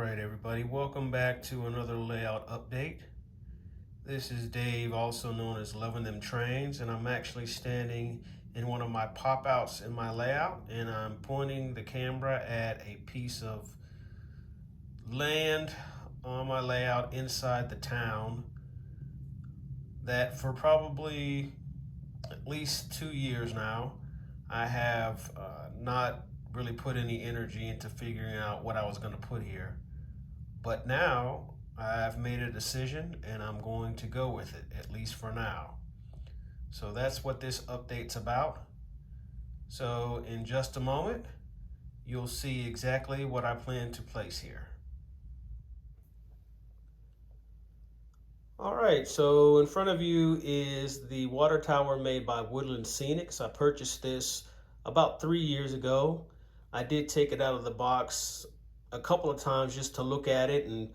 right, everybody, welcome back to another layout update. This is Dave, also known as Loving Them Trains, and I'm actually standing in one of my pop-outs in my layout, and I'm pointing the camera at a piece of land on my layout inside the town that for probably at least 2 years now I have not really put any energy into figuring out what I was going to put here. But now I've made a decision and I'm going to go with it, at least for now. So that's what this update's about. So in just a moment, you'll see exactly what I plan to place here. All right, so in front of you is the water tower made by Woodland Scenics. I purchased this about 3 years ago. I did take it out of the box a couple of times just to look at it, and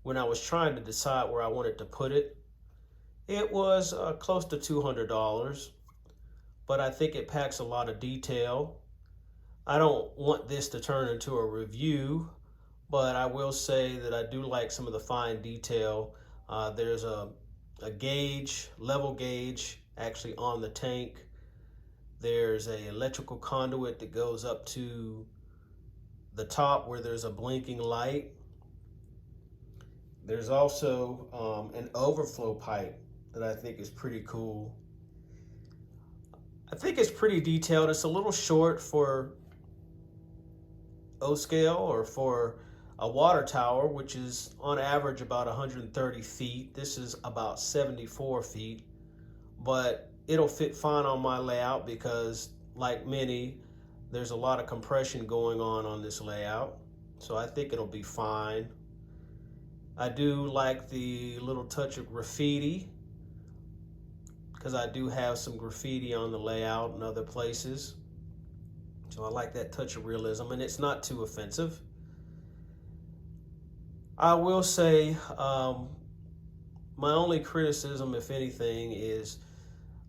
when I was trying to decide where I wanted to put it, it was close to $200, but I think it packs a lot of detail. I don't want this to turn into a review, but I will say that I do like some of the fine detail. There's a gauge, level gauge, actually on the tank. There's an electrical conduit that goes up to the top where there's a blinking light. There's also an overflow pipe that I think is pretty cool. I think it's pretty detailed. It's a little short for O-scale or for a water tower, which is on average about 130 feet. This is about 74 feet, but it'll fit fine on my layout because, like many, there's a lot of compression going on this layout. So I think it'll be fine. I do like the little touch of graffiti because I do have some graffiti on the layout in other places. So I like that touch of realism, and it's not too offensive. I will say my only criticism, if anything, is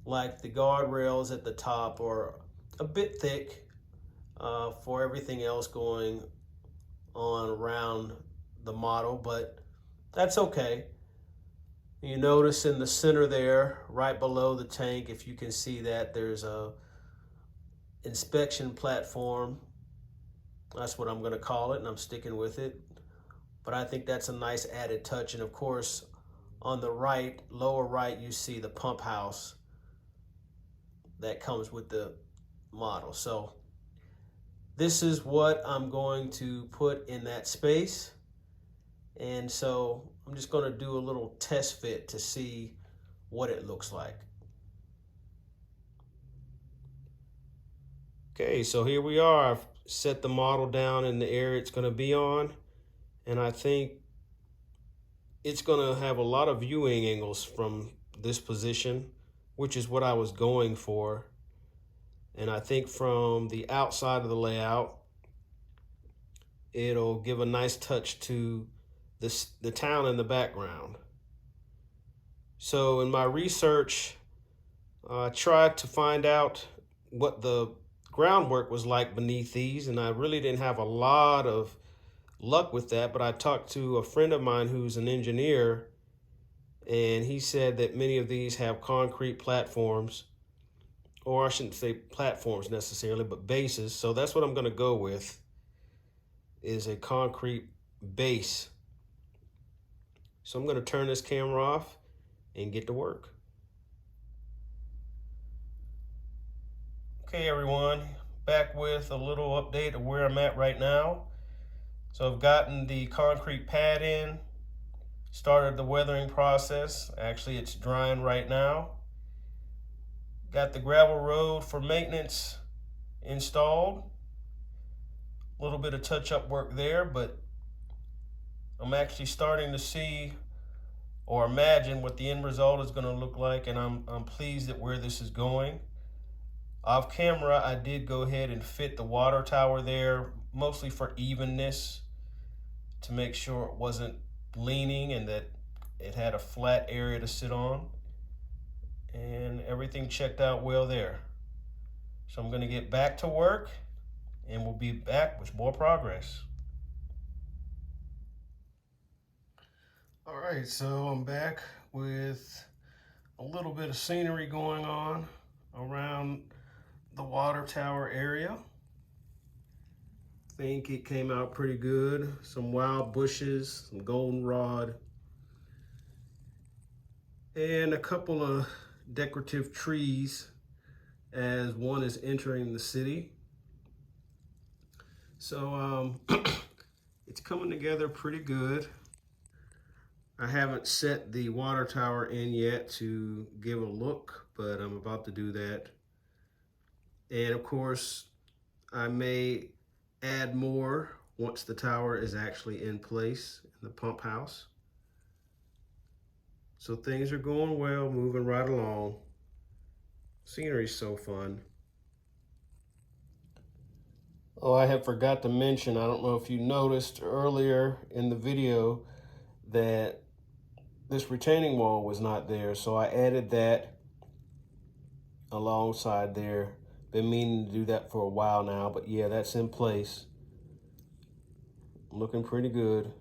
like the guardrails at the top are a bit thick for everything else going on around the model, but that's okay. You notice in the center there, right below the tank, if you can see that, there's a inspection platform. That's what I'm going to call it, and I'm sticking with it. But I think that's a nice added touch. And of course, on the right, lower right, you see the pump house that comes with the model. So this is what I'm going to put in that space. And so I'm just going to do a little test fit to see what it looks like. Okay, so here we are. I've set the model down in the area it's going to be on, and I think it's going to have a lot of viewing angles from this position, which is what I was going for. And I think from the outside of the layout, it'll give a nice touch to the town in the background. So in my research, I tried to find out what the groundwork was like beneath these, and I really didn't have a lot of luck with that, but I talked to a friend of mine who's an engineer, and he said that many of these have concrete platforms, or I shouldn't say platforms necessarily, but bases. So that's what I'm going to go with, is a concrete base. So I'm going to turn this camera off and get to work. Okay, everyone, back with a little update of where I'm at right now. So I've gotten the concrete pad in, started the weathering process. Actually, it's drying right now. Got the gravel road for maintenance installed. A little bit of touch-up work there, but I'm actually starting to see or imagine what the end result is going to look like, and I'm pleased at where this is going. Off camera, I did go ahead and fit the water tower there, mostly for evenness, to make sure it wasn't leaning and that it had a flat area to sit on. And everything checked out well there. So I'm going to get back to work, and we'll be back with more progress. All right, so I'm back with a little bit of scenery going on around the water tower area. I think it came out pretty good. Some wild bushes, some goldenrod, and a couple of decorative trees as one is entering the city. So it's coming together pretty good. I haven't set the water tower in yet to give a look, but I'm about to do that. And of course, I may add more once the tower is actually in place in the pump house. So things are going well, moving right along. Scenery's so fun. Oh, I have forgot to mention, I don't know if you noticed earlier in the video that this retaining wall was not there, so I added that alongside there. Been meaning to do that for a while now, but yeah, that's in place. Looking pretty good.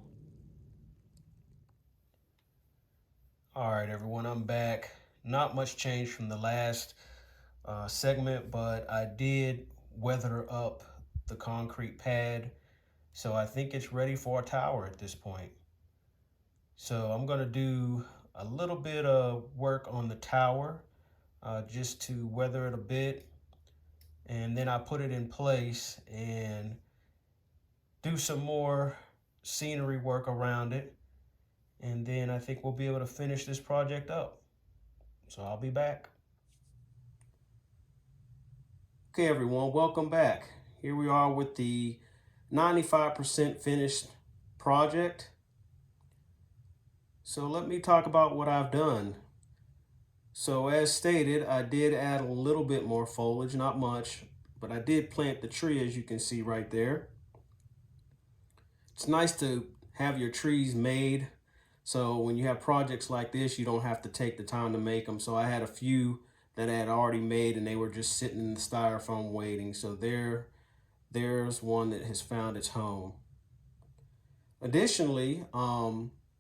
All right, everyone, I'm back. Not much change from the last segment, but I did weather up the concrete pad, so I think it's ready for a tower at this point. So I'm gonna do a little bit of work on the tower just to weather it a bit, and then I put it in place and do some more scenery work around it, and then I think we'll be able to finish this project up. So I'll be back. Okay, everyone, welcome back. Here we are with the 95% finished project. So let me talk about what I've done. So as stated, I did add a little bit more foliage, not much, but I did plant the tree, as you can see right there. It's nice to have your trees made, so when you have projects like this, you don't have to take the time to make them. So I had a few that I had already made, and they were just sitting in the styrofoam waiting. So there's one that has found its home. Additionally,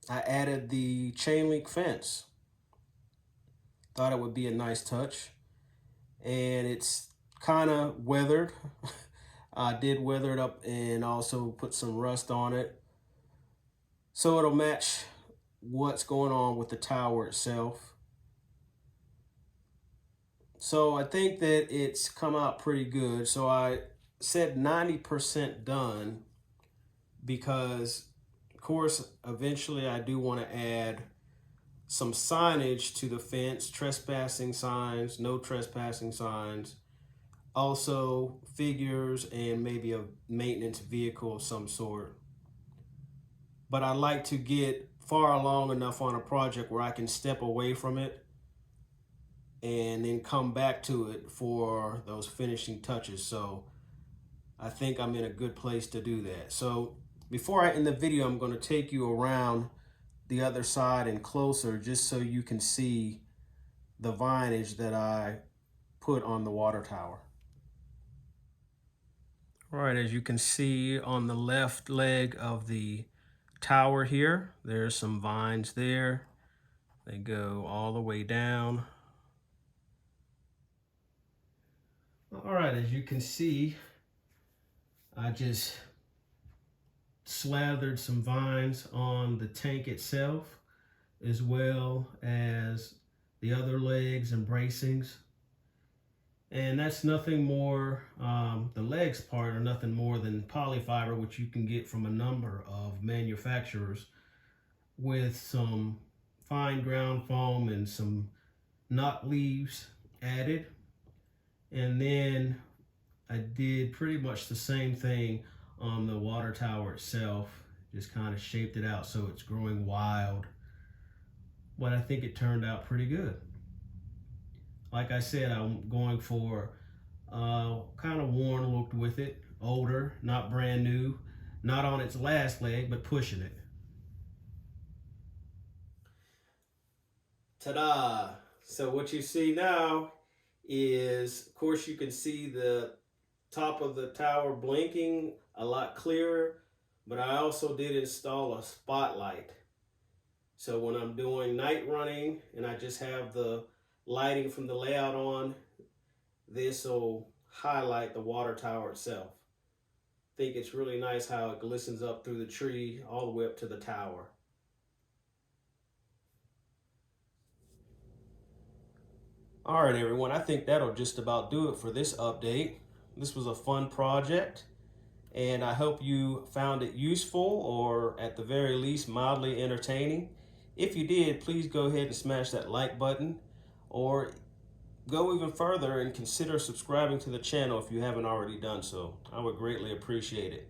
I added the chain link fence. Thought it would be a nice touch, and it's kind of weathered. I did weather it up and also put some rust on it, so it'll match what's going on with the tower itself. So I think that it's come out pretty good. So I said 90% done because, of course, eventually I do want to add some signage to the fence, trespassing signs, no trespassing signs, also figures, and maybe a maintenance vehicle of some sort. But I like to get far along enough on a project where I can step away from it and then come back to it for those finishing touches. So I think I'm in a good place to do that. So before I end the video, I'm going to take you around the other side and closer just so you can see the vinage that I put on the water tower. All right, as you can see on the left leg of the tower here, there's some vines there. They go all the way down. All right, as you can see, I just slathered some vines on the tank itself, as well as the other legs and bracings. And that's nothing more, the legs part are nothing more than polyfiber, which you can get from a number of manufacturers, with some fine ground foam and some knot leaves added. And then I did pretty much the same thing on the water tower itself, just kind of shaped it out so it's growing wild. But I think it turned out pretty good. Like I said, I'm going for kind of worn look with it, older, not brand new, not on its last leg, but pushing it. Ta-da! So what you see now is, of course, you can see the top of the tower blinking a lot clearer, but I also did install a spotlight. So when I'm doing night running and I just have the lighting from the layout on, this will highlight the water tower itself. I think it's really nice how it glistens up through the tree all the way up to the tower. All right, everyone, I think that'll just about do it for this update. This was a fun project, and I hope you found it useful or at the very least mildly entertaining. If you did, please go ahead and smash that like button, or go even further and consider subscribing to the channel if you haven't already done so. I would greatly appreciate it.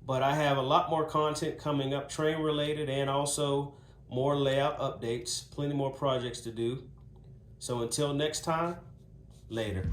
But I have a lot more content coming up, train related, and also more layout updates, plenty more projects to do. So until next time, later.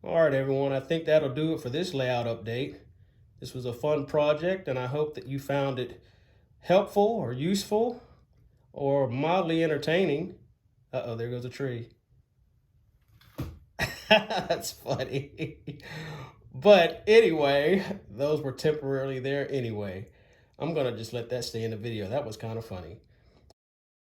All right, everyone, I think that'll do it for this layout update. This was a fun project, and I hope that you found it helpful or useful or mildly entertaining. Uh-oh, there goes a tree. That's funny. But anyway, those were temporarily there anyway. I'm going to just let that stay in the video. That was kind of funny.